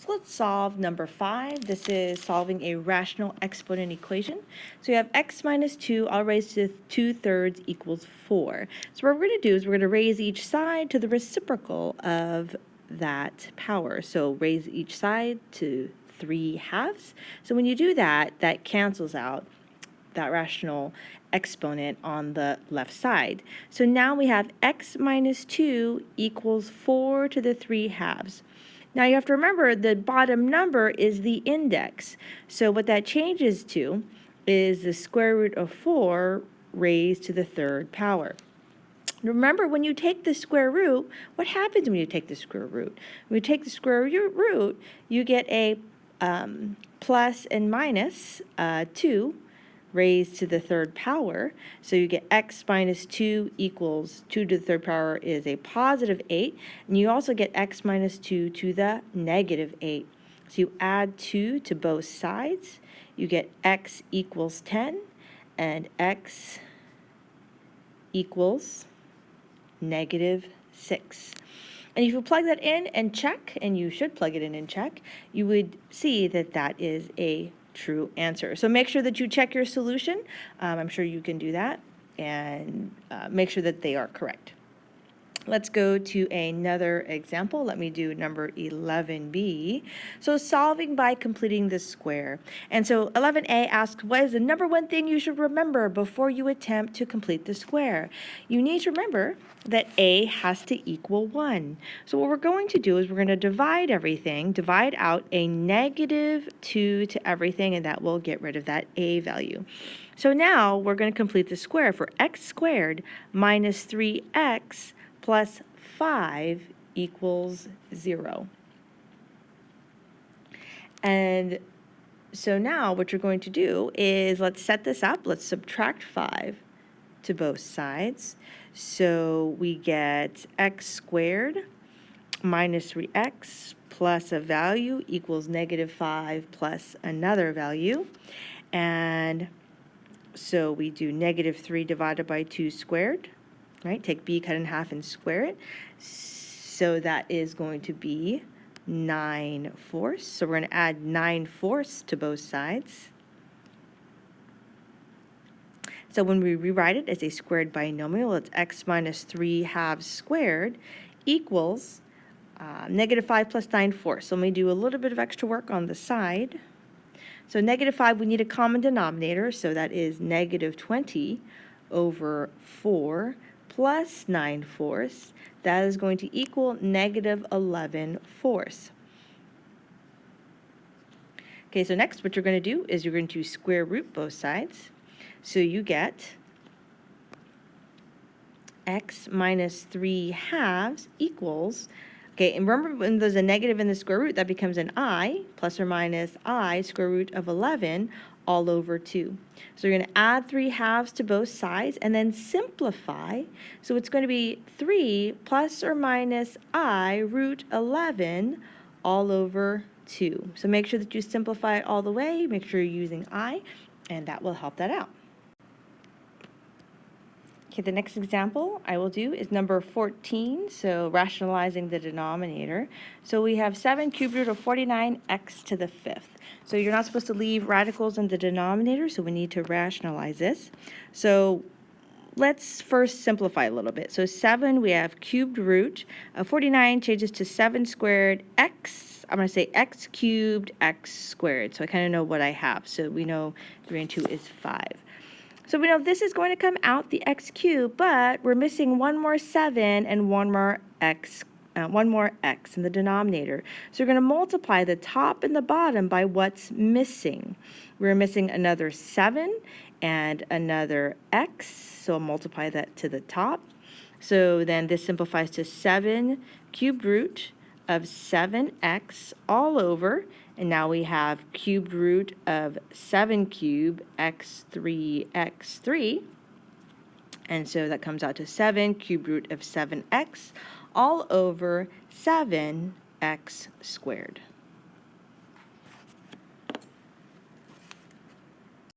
So let's solve number 5. This is solving a rational exponent equation. So you have x minus 2 all raised to 2/3 equals 4. So what we're going to do is we're going to raise each side to the reciprocal of that power. So raise each side to 3/2. So when you do that, that cancels out that rational exponent on the left side. So now we have x minus 2 equals 4 to the 3/2. Now you have to remember the bottom number is the index. So what that changes to is the square root of 4 raised to the 3rd power. Remember, when you take the square root, what happens when you take the square root? When you take the square root, you get a plus and minus 2 raised to the 3rd power. So you get x minus 2 equals 2 to the 3rd power is a positive 8. And you also get x minus 2 to the negative 8. So you add 2 to both sides. You get x equals 10 and x equals negative 6. And if you plug that in and check, and you should plug it in and check, you would see that that is a true answer. So make sure that you check your solution. I'm sure you can do that, and make sure that they are correct. Let's go to another example. Let me do number 11b. So solving by completing the square. And so 11a asks, what is the number one thing you should remember before you attempt to complete the square? You need to remember that a has to equal 1. So what we're going to do is we're going to divide everything, divide out a negative 2 to everything, and that will get rid of that a value. So now we're going to complete the square for x squared minus 3x plus 5 equals 0. And so now what you're going to do is, let's set this up. Let's subtract 5 to both sides. So we get x squared minus 3x plus a value equals negative 5 plus another value. And so we do negative 3 divided by 2 squared. Right, take b, cut in half, and square it. So that is going to be 9/4. So we're going to add 9/4 to both sides. So when we rewrite it as a squared binomial, it's x minus 3/2 squared equals negative 5 plus 9/4. So let me do a little bit of extra work on the side. So negative 5, we need a common denominator, so that is negative 20 over 4 plus 9/4. That is going to equal negative 11/4. Okay, so next what you're going to do is you're going to square root both sides. So you get x minus 3/2 equals, okay, and remember when there's a negative in the square root, that becomes an I, plus or minus I square root of 11 all over 2. So you're going to add 3/2 to both sides and then simplify. So it's going to be 3 plus or minus I root 11 all over 2. So make sure that you simplify it all the way. Make sure you're using I, and that will help that out. Okay, the next example I will do is number 14, so rationalizing the denominator. So we have 7 cubed root of 49x to the 5th. So you're not supposed to leave radicals in the denominator, so we need to rationalize this. So let's first simplify a little bit. So 7, we have cubed root of 49 changes to 7 squared x. I'm going to say x cubed x squared. So I kind of know what I have. So we know 3 and 2 is 5. So we know this is going to come out the x cubed, but we're missing one more 7 and one more x in the denominator. So we're going to multiply the top and the bottom by what's missing. We're missing another 7 and another x, so I'll multiply that to the top. So then this simplifies to 7 cubed root of 7x all over, and now we have cubed root of 7 cubed x3, and so that comes out to 7 cubed root of 7x all over 7x squared.